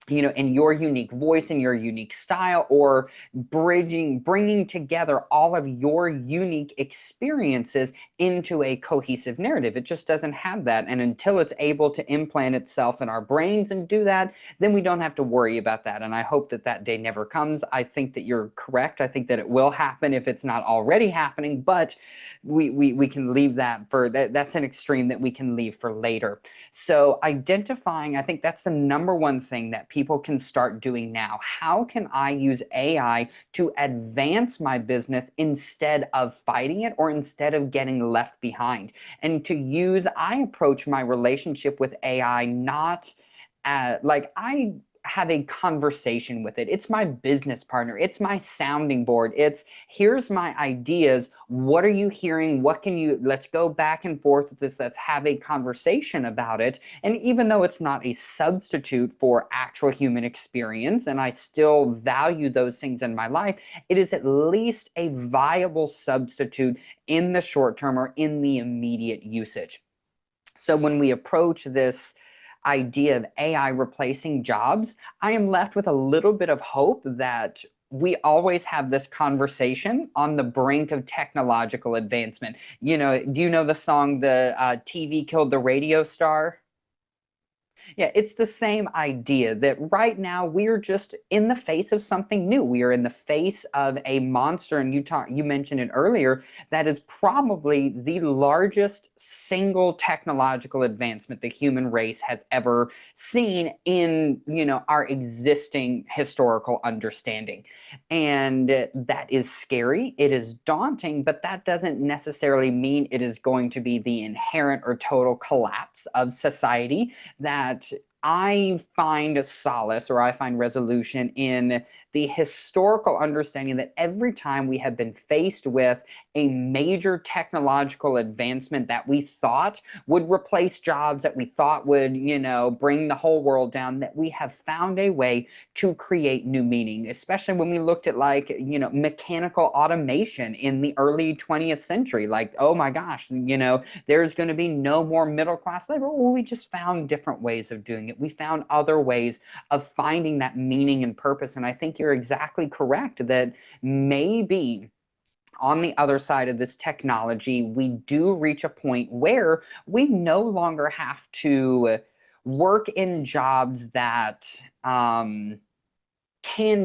in your unique voice and your unique style, or bringing together all of your unique experiences into a cohesive narrative. It just doesn't have that. And until it's able to implant itself in our brains and do that, then we don't have to worry about that. And I hope that that day never comes. I think that you're correct. I think that it will happen if it's not already happening, but we can leave that for that's an extreme that we can leave for later. So identifying, I think that's the number one thing that people can start doing now. How can I use AI to advance my business instead of fighting it, or instead of getting left behind? And I approach my relationship with AI not like I have a conversation with it. It's my business partner. It's my sounding board. It's here's my ideas. What are you hearing? Let's go back and forth with this. Let's have a conversation about it. And even though it's not a substitute for actual human experience, and I still value those things in my life, it is at least a viable substitute in the short term or in the immediate usage. So when we approach this idea of AI replacing jobs, I am left with a little bit of hope that we always have this conversation on the brink of technological advancement. Do you know the song, the TV Killed the Radio Star? Yeah, it's the same idea that right now we're just in the face of something new. We are in the face of a monster, and you mentioned it earlier, that is probably the largest single technological advancement the human race has ever seen in, our existing historical understanding. And that is scary, it is daunting, but that doesn't necessarily mean it is going to be the inherent or total collapse of society. That I find solace, or I find resolution in the historical understanding that every time we have been faced with a major technological advancement that we thought would replace jobs, that we thought would, bring the whole world down, that we have found a way to create new meaning, especially when we looked at mechanical automation in the early 20th century. Like, oh my gosh, there's going to be no more middle class labor. Well, we just found different ways of doing it. We found other ways of finding that meaning and purpose. And I think you're exactly correct that maybe on the other side of this technology, we do reach a point where we no longer have to work in jobs that can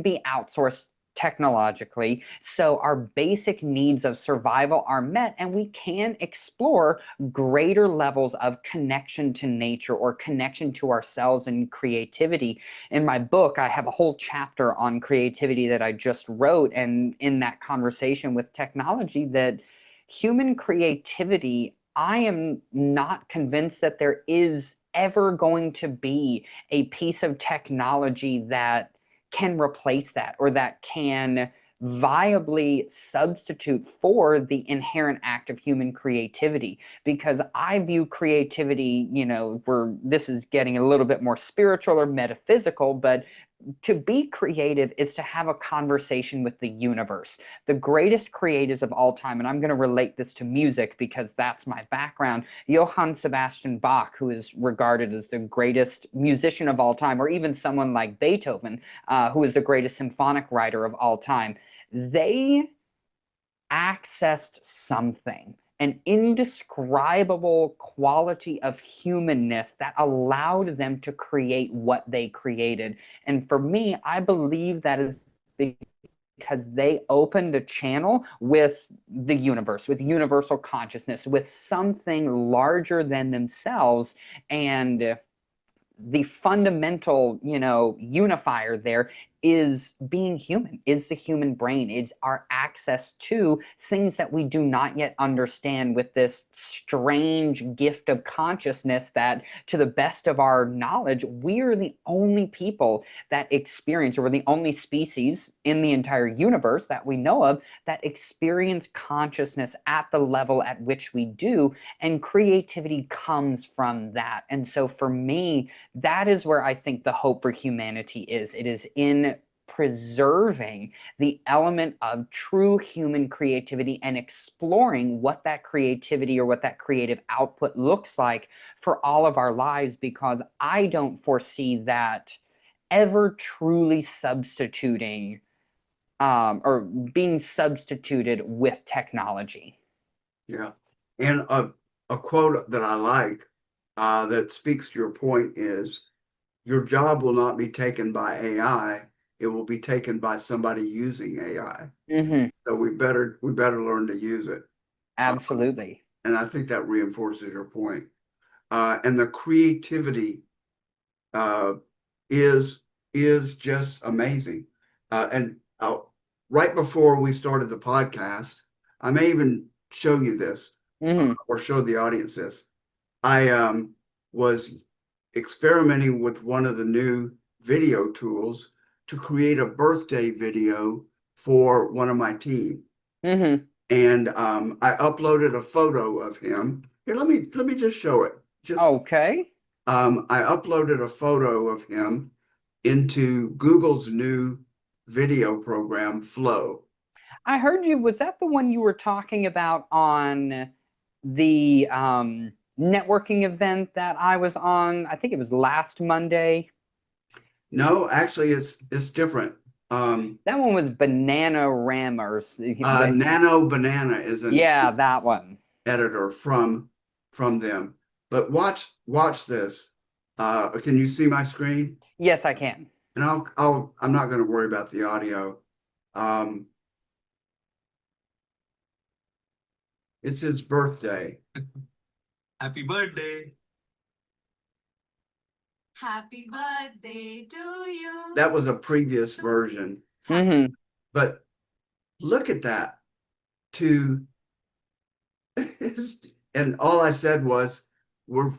be outsourced technologically, so our basic needs of survival are met, and we can explore greater levels of connection to nature or connection to ourselves and creativity. In my book, I have a whole chapter on creativity that I just wrote, and in that conversation with technology, that human creativity, I am not convinced that there is ever going to be a piece of technology that can replace that, or that can viably substitute for the inherent act of human creativity. Because I view creativity, this is getting a little bit more spiritual or metaphysical, but to be creative is to have a conversation with the universe. The greatest creatives of all time, and I'm going to relate this to music because that's my background, Johann Sebastian Bach, who is regarded as the greatest musician of all time, or even someone like Beethoven, who is the greatest symphonic writer of all time, they accessed something, an indescribable quality of humanness that allowed them to create what they created. And for me, I believe that is because they opened a channel with the universe, with universal consciousness, with something larger than themselves. And the fundamental, unifier there is being human, is the human brain, is our access to things that we do not yet understand, with this strange gift of consciousness that, to the best of our knowledge, we're the only people that experience, or we're the only species in the entire universe that we know of that experience consciousness at the level at which we do, and creativity comes from that. And so for me, that is where I think the hope for humanity is. It is in preserving the element of true human creativity and exploring what that creativity or what that creative output looks like for all of our lives, because I don't foresee that ever truly substituting or being substituted with technology. Yeah. And a quote that I like that speaks to your point is your job will not be taken by AI. It will be taken by somebody using AI. Mm-hmm. So we better learn to use it. Absolutely. And I think that reinforces your point. And the creativity uh, is is just amazing. And right before we started the podcast, I may even show you this Mm-hmm. or show the audience this. I was experimenting with one of the new video tools to create a birthday video for one of my team. Mm-hmm. And I uploaded a photo of him. Here, let me just show it. Just Okay. I uploaded a photo of him into Google's new video program, Flow. I heard you. Was that the one you were talking about on the networking event that I was on? I think it was last Monday. No, actually, it's different. Um, That one was Banana Rammers. Nano Banana is an Yeah, that one. editor from them. But watch this. Can you see my screen? Yes, I can. And I'm not going to worry about the audio. Um, it's his birthday. Happy birthday. Happy birthday to you. That was a previous version. Mm-hmm. But look at that. To and all I said was, we're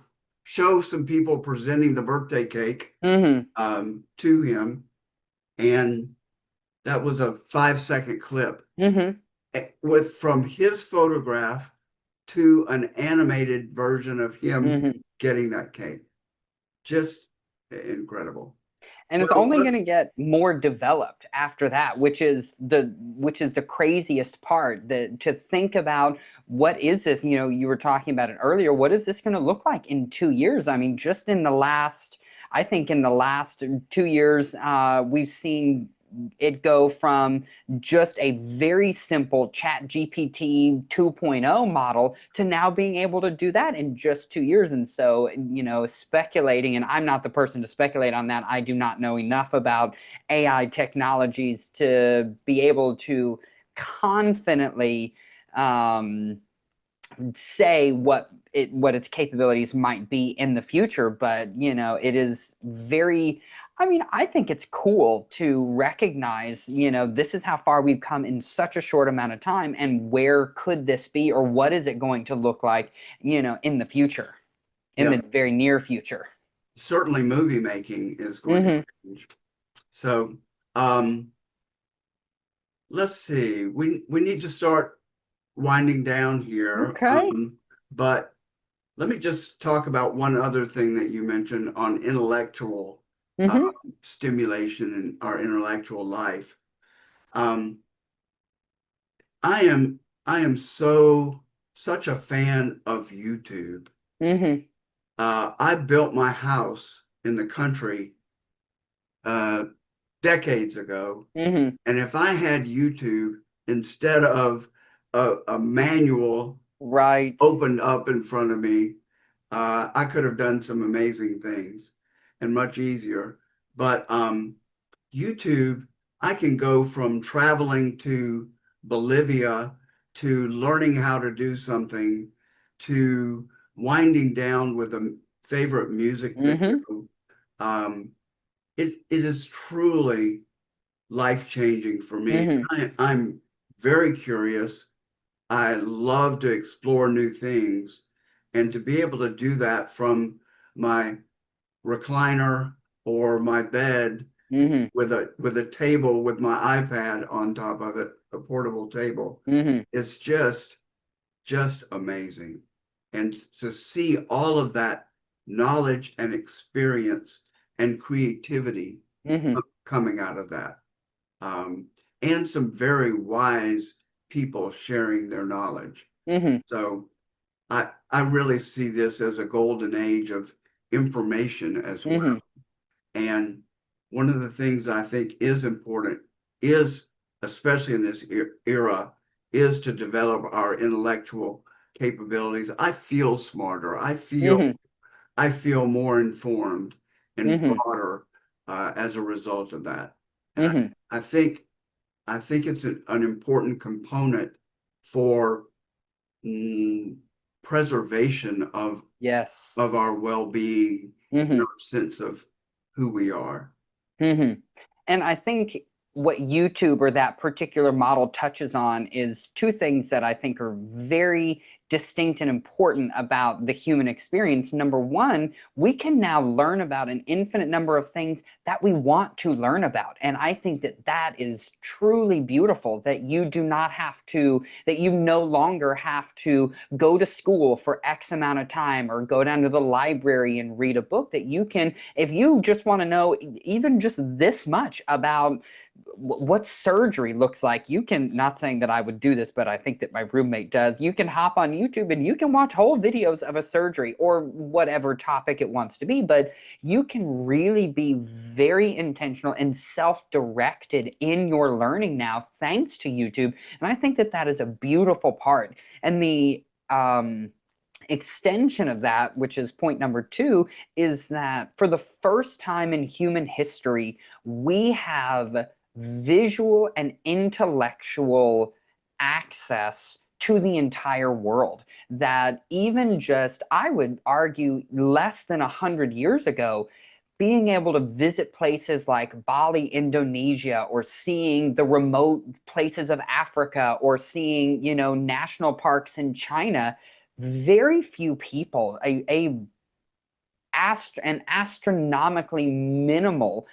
show some people presenting the birthday cake Mm-hmm. to him, and that was a 5-second clip Mm-hmm. with from his photograph to an animated version of him Mm-hmm. getting that cake. Just incredible. And it's Well, only going to let's get more developed after that, which is the craziest part, that to think about what is this, you were talking about it earlier, what is this going to look like in 2 years? I mean, just in the last, I think in the last 2 years, we've seen it go from just a very simple chat GPT 2.0 model to now being able to do that in just 2 years. And so, speculating, and I'm not the person to speculate on that. I do not know enough about AI technologies to be able to confidently say what its capabilities might be in the future, but it is very, I mean, I think it's cool to recognize, this is how far we've come in such a short amount of time, and where could this be, or what is it going to look like, in the future, in yeah, the very near future. certainly movie making is going to Mm-hmm. change. So um, let's see. We need to start winding down here. Okay. But let me just talk about one other thing that you mentioned on intellectual uh, Mm-hmm. stimulation in our intellectual life. Um, I am such a fan of YouTube. Mm-hmm. I built my house in the country uh, decades ago, Mm-hmm. and if I had YouTube instead of a manual Right. opened up in front of me, I could have done some amazing things and much easier. But YouTube, I can go from traveling to Bolivia to learning how to do something to winding down with a favorite music Mm-hmm. video. Um, it is truly life-changing for me. Mm-hmm. I'm very curious. I love to explore new things, and to be able to do that from my recliner or my bed Mm-hmm. with a table with my iPad on top of it, a portable table, Mm-hmm. it's just amazing. And to see all of that knowledge and experience and creativity Mm-hmm. coming out of that, um, and some very wise people sharing their knowledge. Mm-hmm. So I really see this as a golden age of information as well. Mm-hmm. And one of the things I think is important is, especially in this era, is to develop our intellectual capabilities. I feel smarter. Mm-hmm. I feel more informed and Mm-hmm. broader as a result of that. And Mm-hmm. I think it's an important component for mm, preservation Yes. of our well-being and Mm-hmm. our sense of who we are. Mm-hmm. And I think what YouTube or that particular model touches on is two things that I think are very distinct and important about the human experience. Number one, we can now learn about an infinite number of things that we want to learn about. And I think that that is truly beautiful, that you do not have to, that you no longer have to go to school for X amount of time or go down to the library and read a book, that you can, if you just want to know even just this much about what surgery looks like, you can, not saying that I would do this, but I think that my roommate does, you can hop on YouTube and you can watch whole videos of a surgery or whatever topic it wants to be, but you can really be very intentional and self-directed in your learning now thanks to YouTube. And I think that that is a beautiful part. And the extension of that, which is point number two, is that for the first time in human history, we have visual and intellectual access to the entire world. That even just, I would argue, less than 100 years ago, being able to visit places like Bali, Indonesia, or seeing the remote places of Africa, or seeing, national parks in China, very few people, an astronomically minimal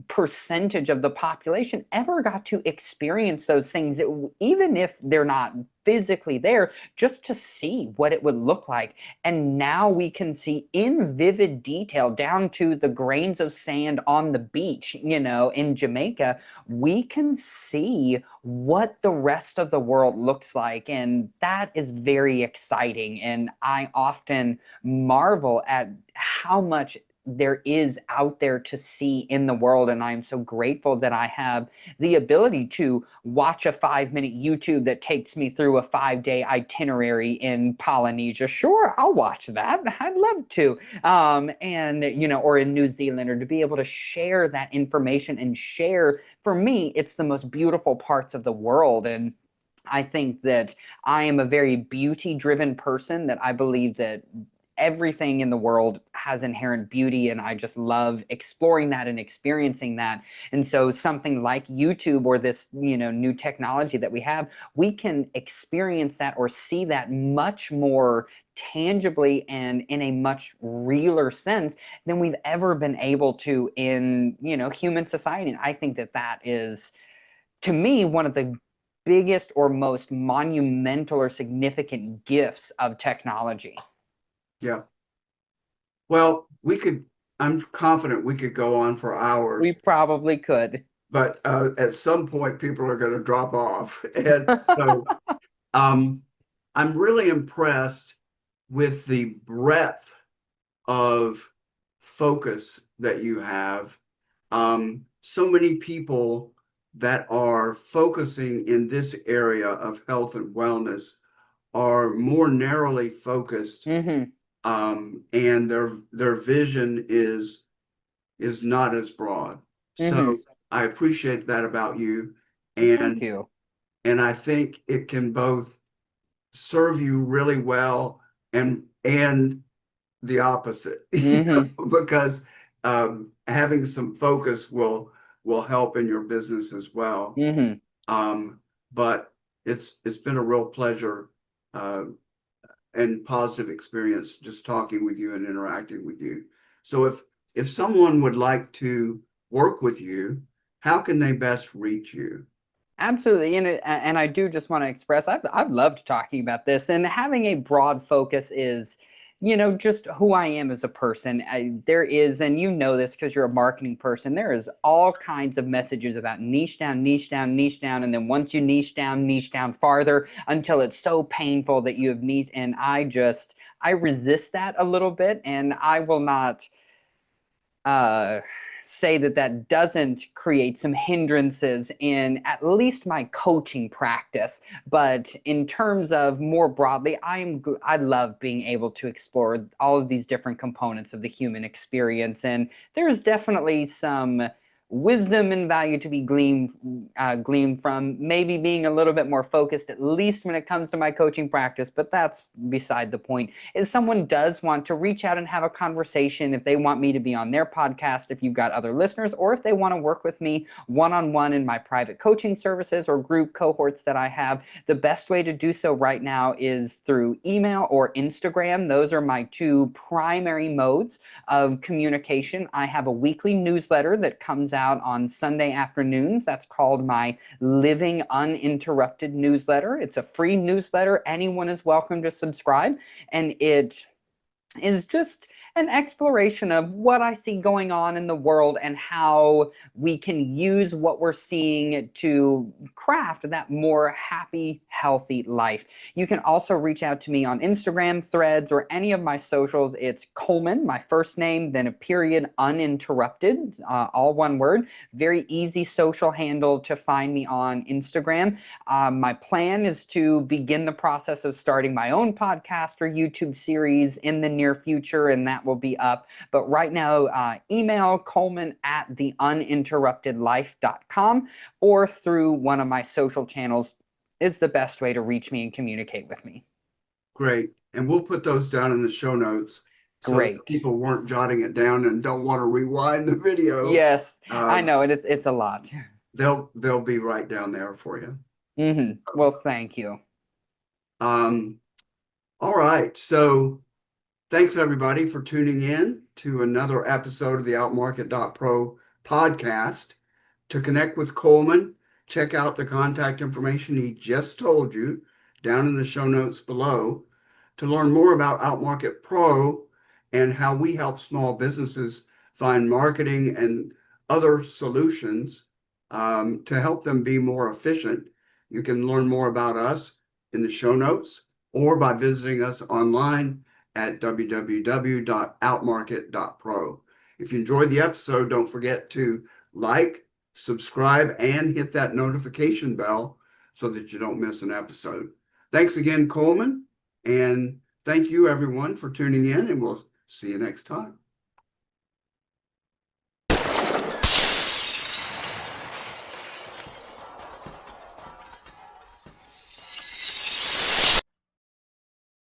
percentage of the population ever got to experience those things, even if they're not physically there, just to see what it would look like. And now we can see in vivid detail, down to the grains of sand on the beach, in Jamaica, we can see what the rest of the world looks like. And that is very exciting. And I often marvel at how much there is out there to see in the world. And I am so grateful that I have the ability to watch a 5-minute YouTube that takes me through a 5-day itinerary in Polynesia. Sure, I'll watch that. I'd love to. Or in New Zealand, or to be able to share that information and share, for me, it's the most beautiful parts of the world. And I think that I am a very beauty-driven person, that I believe that everything in the world has inherent beauty, and I just love exploring that and experiencing that. And so something like YouTube, or this, new technology that we have, we can experience that or see that much more tangibly and in a much realer sense than we've ever been able to in, human society. And I think that that is, to me, one of the biggest or most monumental or significant gifts of technology. Yeah. Well, I'm confident we could go on for We hours, probably could. but at some point people are going to drop off. And so um, I'm really impressed with the breadth of focus that you have. So many people that are focusing in this area of health and wellness are more narrowly focused, Mm-hmm. and their vision is not as broad. Mm-hmm. So I appreciate that about you, Well, thank and you. I think it can both serve you really well and the opposite, Mm-hmm. because having some focus will help in your business as well. Mm-hmm. But it's been a real pleasure uh, and positive experience just talking with you and interacting with you. So if someone would like to work with you, how can they best reach you? Absolutely. And I do just want to express, I've loved talking about this, and having a broad focus is, just who I am as a person. There is, and this because you're a marketing person, there is all kinds of messages about niche down, niche down, niche down. And then once you niche down farther until it's so painful that you have niche. And I resist that a little bit, and I will not, uh, say that that doesn't create some hindrances in at least my coaching practice. But in terms of more broadly, I love being able to explore all of these different components of the human experience, and there's definitely some wisdom and value to be gleaned from maybe being a little bit more focused, at least when it comes to my coaching practice. But that's beside the point. If someone does want to reach out and have a conversation, if they want me to be on their podcast, if you've got other listeners, or if they want to work with me one-on-one in my private coaching services or group cohorts that I have, the best way to do so right now is through email or Instagram. Those are my two primary modes of communication. I have a weekly newsletter that comes out on Sunday afternoons. That's called my Living Uninterrupted newsletter. It's a free newsletter. Anyone is welcome to subscribe, and it is just an exploration of what I see going on in the world and how we can use what we're seeing to craft that more happy, healthy life. You can also reach out to me on Instagram, Threads, or any of my socials. It's Coleman, my first name, then a period, Uninterrupted, all one word. Very easy social handle to find me on Instagram. My plan is to begin the process of starting my own podcast or YouTube series in the near future, and that will be up. But right now, email Coleman@theuninterruptedlife.com or through one of my social channels is the best way to reach me and communicate with me. Great. And we'll put those down in the show notes. So if Great. people weren't jotting it down and don't want to rewind the video, Yes, I know it's a lot. they'll be right down there for you. Well, thank you. All right. So thanks everybody for tuning in to another episode of the OutMarket.Pro podcast. To connect with Coleman, check out the contact information he just told you down in the show notes below. To learn more about OutMarket Pro and how we help small businesses find marketing and other solutions to help them be more efficient, you can learn more about us in the show notes or by visiting us online at www.outmarket.pro. If you enjoyed the episode, don't forget to like, subscribe, and hit that notification bell so that you don't miss an episode. Thanks again, Coleman, and thank you everyone for tuning in, and we'll see you next time.